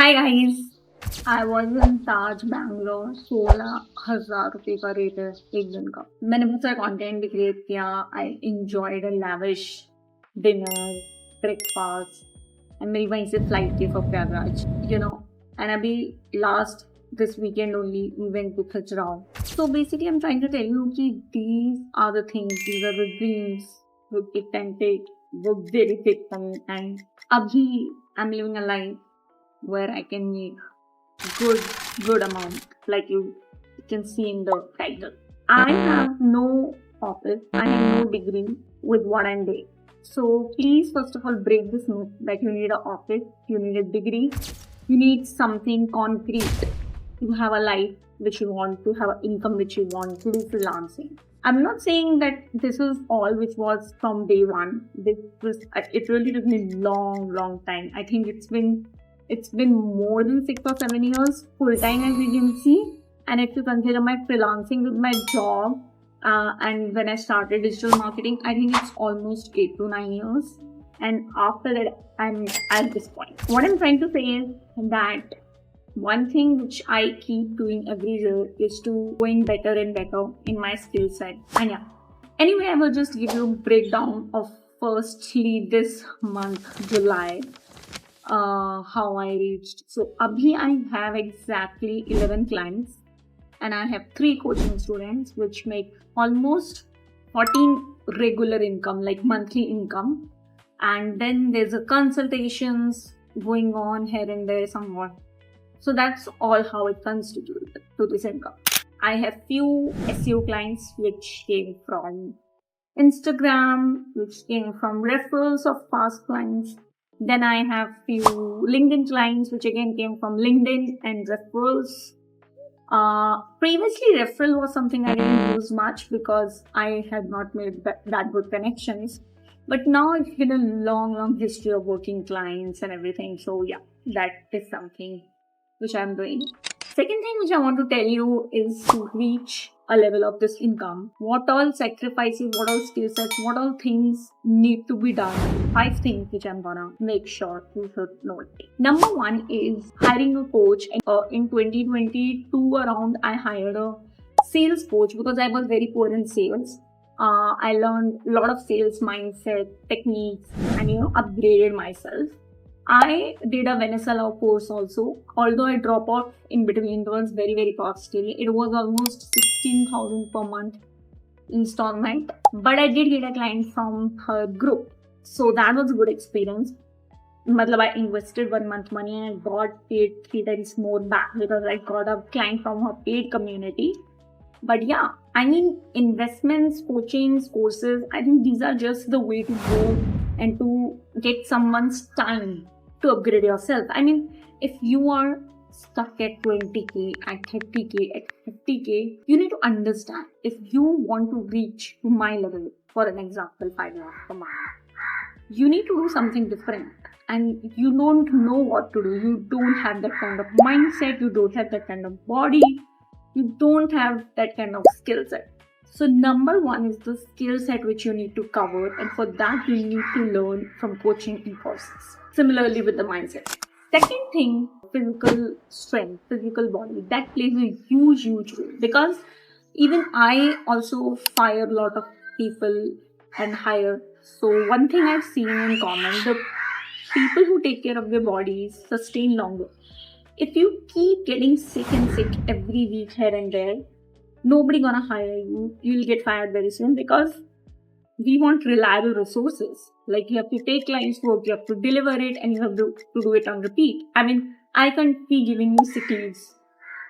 Hi guys, I was in Taj Bangalore. 16,000 रुपए का rate है एक दिन का. मैंने बहुत सारा कंटेंट भी क्रिएट किया. I enjoyed a lavish dinner, breakfast, and मेरी वहीं से फ्लाइट थी for प्रयागराज, And अभी last this weekend only we went to Khajuraho. So basically I'm trying to tell you कि these are the things, these are the dreams which it can take, वो very big for me. And अभी I'm living a life where I can make good good amount, like you can see in the title. I have no office, I have no degree with what I'm doing. So please first of all break this myth that you need an office, you need a degree, you need something concrete to have a life which you want, to have an income which you want, to do freelancing. I'm not saying that this is all which was from day one. It really took me long time. I think it's been more than 6 or 7 years full time as you can see. And if you consider my freelancing with my job, and when I started digital marketing, I think it's almost 8 to 9 years. And after that, I'm at this point. What I'm trying to say is that one thing which I keep doing every year is to going better and better in my skill set. And yeah. Anyway, I will just give you a breakdown of firstly this month, July, how I reached. So abhi I have exactly 11 clients and I have 3 coaching students which make almost 14 regular income, like monthly income. And then there's a consultations going on here and there somewhat. So that's all how it constitutes to this income. I have few SEO clients which came from Instagram, which came from referrals of past clients. Then I have few LinkedIn clients which again came from LinkedIn and referrals. Previously referral was something I didn't use much because I had not made that good connections. But now it's been a long history of working clients and everything. So yeah, that is something which I'm doing. Second thing which I want to tell you is to reach a level of this income. What all sacrifices, what all skill sets, what all things need to be done. 5 things which I'm gonna make sure you should know. Number 1 is hiring a coach. In 2022 around, I hired a sales coach because I was very poor in sales. I learned a lot of sales mindset, techniques, and upgraded myself. I did a Venezuela course also. Although I dropped off in between, it was very costly. It was almost 16,000 per month installment. But I did get a client from her group. So that was a good experience. I invested 1 month money and I got paid 3 times more back because I got a client from her paid community. But yeah, I mean, investments, coachings, courses, I think these are just the way to go and to get someone's time to upgrade yourself. I mean, if you are stuck at 20k, at 30k, at 50k, you need to understand if you want to reach to my level, for an example, 5 lakhs per month, you need to do something different. And you don't know what to do. You don't have that kind of mindset. You don't have that kind of body. You don't have that kind of skill set. So number 1 is the skill set which you need to cover, and for that you need to learn from coaching and courses. Similarly with the mindset. Second thing, physical strength, physical body, that plays a huge role because even I also fire a lot of people and hire. So one thing I've seen in common, the people who take care of their bodies sustain longer. If you keep getting sick every week here and there, nobody gonna hire you. You'll get fired very soon because we want reliable resources. Like you have to take clients' work, you have to deliver it, and you have to do it on repeat. I mean, I can't be giving you sick leaves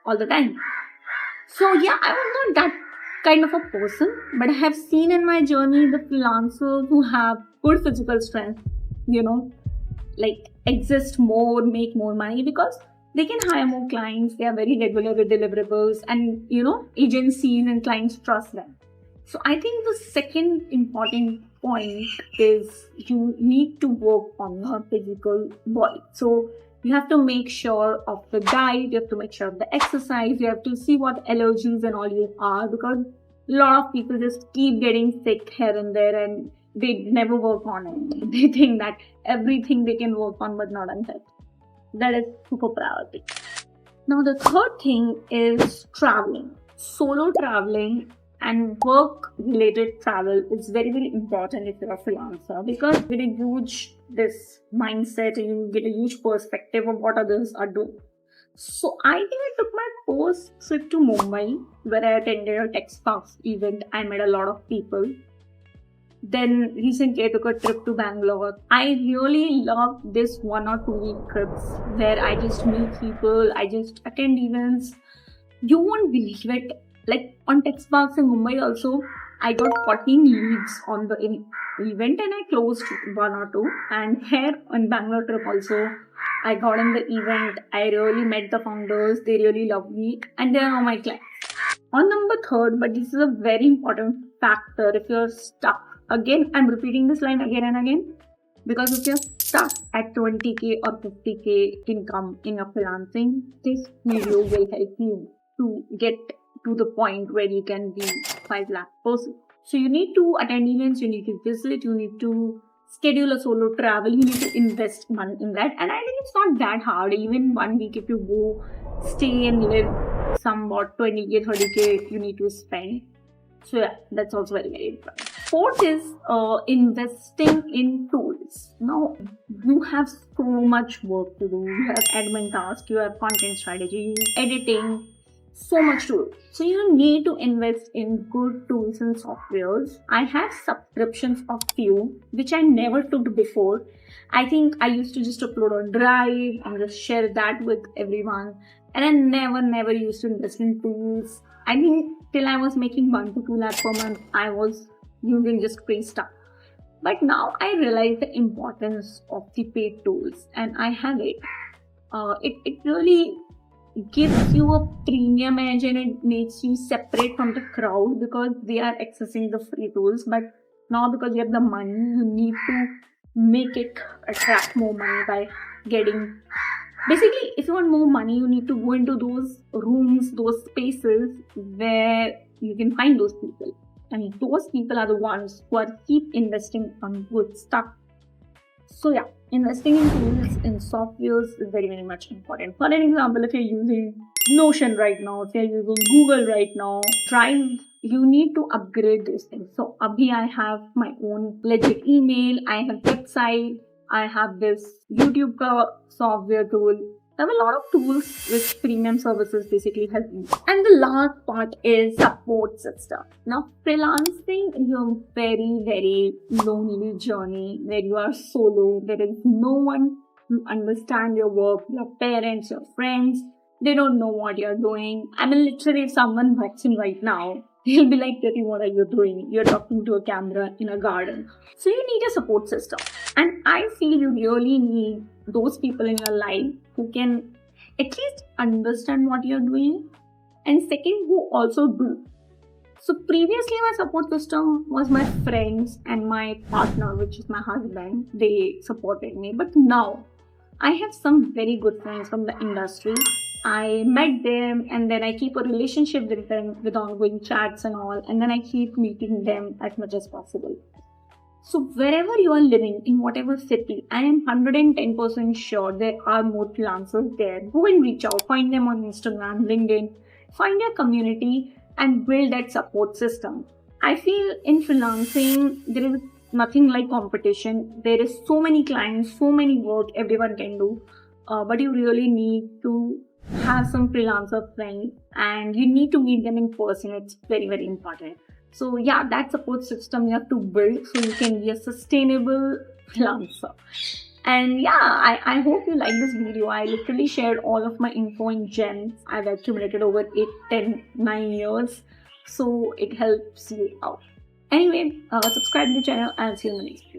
all the time. So yeah, I was not that kind of a person, but I have seen in my journey the freelancers who have good physical strength, exist more, make more money because they can hire more clients, they are very regular with deliverables, and agencies and clients trust them. So I think the second important point is you need to work on your physical body. So you have to make sure of the diet, you have to make sure of the exercise, you have to see what allergies and all you are, because a lot of people just keep getting sick here and there and they never work on it. They think that everything they can work on but not on that. That is super priority. Now the third thing is traveling. Solo traveling and work related travel is very important if you're a freelancer, because you get a huge this mindset, you get a huge perspective of what others are doing. So I think I took my first trip to Mumbai, where I attended a TechSparks event. I met a lot of people. Then recently I took a trip to Bangalore. I really love this 1 or 2 week trips where I just meet people, I just attend events. You won't believe it. Like on TechSparks in Mumbai also, I got 14 leads on the event and I closed 1 or 2. And here on Bangalore trip also, I got in the event. I really met the founders. They really love me and they are now my clients. On number third, but this is a very important factor if you're stuck. Again, I'm repeating this line again and again, because if you're stuck at 20k or 50k income in your freelancing, this video will help you to get to the point where you can be 5 lakh person. So you need to attend events, you need to visit, you need to schedule a solo travel, you need to invest money in that. And I think it's not that hard. Even 1 week, if you go stay and live somewhat 20k, 30k, you need to spend. So yeah, that's also very important. Fourth is investing in tools. Now you have so much work to do. You have admin tasks, you have content strategy, editing, so much to do. So you need to invest in good tools and softwares. I have subscriptions of few which I never took before. I think I used to just upload on Drive and just share that with everyone. And I never used to invest in tools. I think till I was making 1 to 2 lakh per month, I was using just free stuff. But now I realize the importance of the paid tools and I have it. It really gives you a premium edge and it makes you separate from the crowd because they are accessing the free tools. But now because you have the money, you need to make it attract more money by getting. Basically, if you want more money, you need to go into those rooms, those spaces where you can find those people. And those people are the ones who are keep investing on good stuff. So yeah, investing in tools and softwares is very much important. For an example, if you're using Notion right now, if you're using Google right now, Drive, you need to upgrade these things. So abhi I have my own legit email, I have website, I have this YouTube software tool. I have a lot of tools which premium services basically help me. And the last part is support system. Now, freelancing is a very lonely journey where you are solo. There is no one to understand your work. Your parents, your friends, they don't know what you're doing. I mean, literally, if someone walks in right now, he'll be like, Tati, what are you doing? You're talking to a camera in a garden. So you need a support system. And I feel you really need those people in your life who can at least understand what you're doing, and second, who also do. So previously my support system was my friends and my partner, which is my husband. They supported me. But now I have some very good friends from the industry. I met them and then I keep a relationship with them with ongoing chats and all, and then I keep meeting them as much as possible. So wherever you are living, in whatever city, I am 110% sure there are more freelancers there. Go and reach out, find them on Instagram, LinkedIn, find your community and build that support system. I feel in freelancing, there is nothing like competition. There is so many clients, so many work everyone can do, but you really need to have some freelancer friends and you need to meet them in person. It's very important. So yeah, that support system you have to build so you can be a sustainable freelancer. And yeah, I hope you like this video. I literally shared all of my info in gems I've accumulated over 8, 10, 9 years. So it helps you out. Anyway, subscribe to the channel and see you in the next video.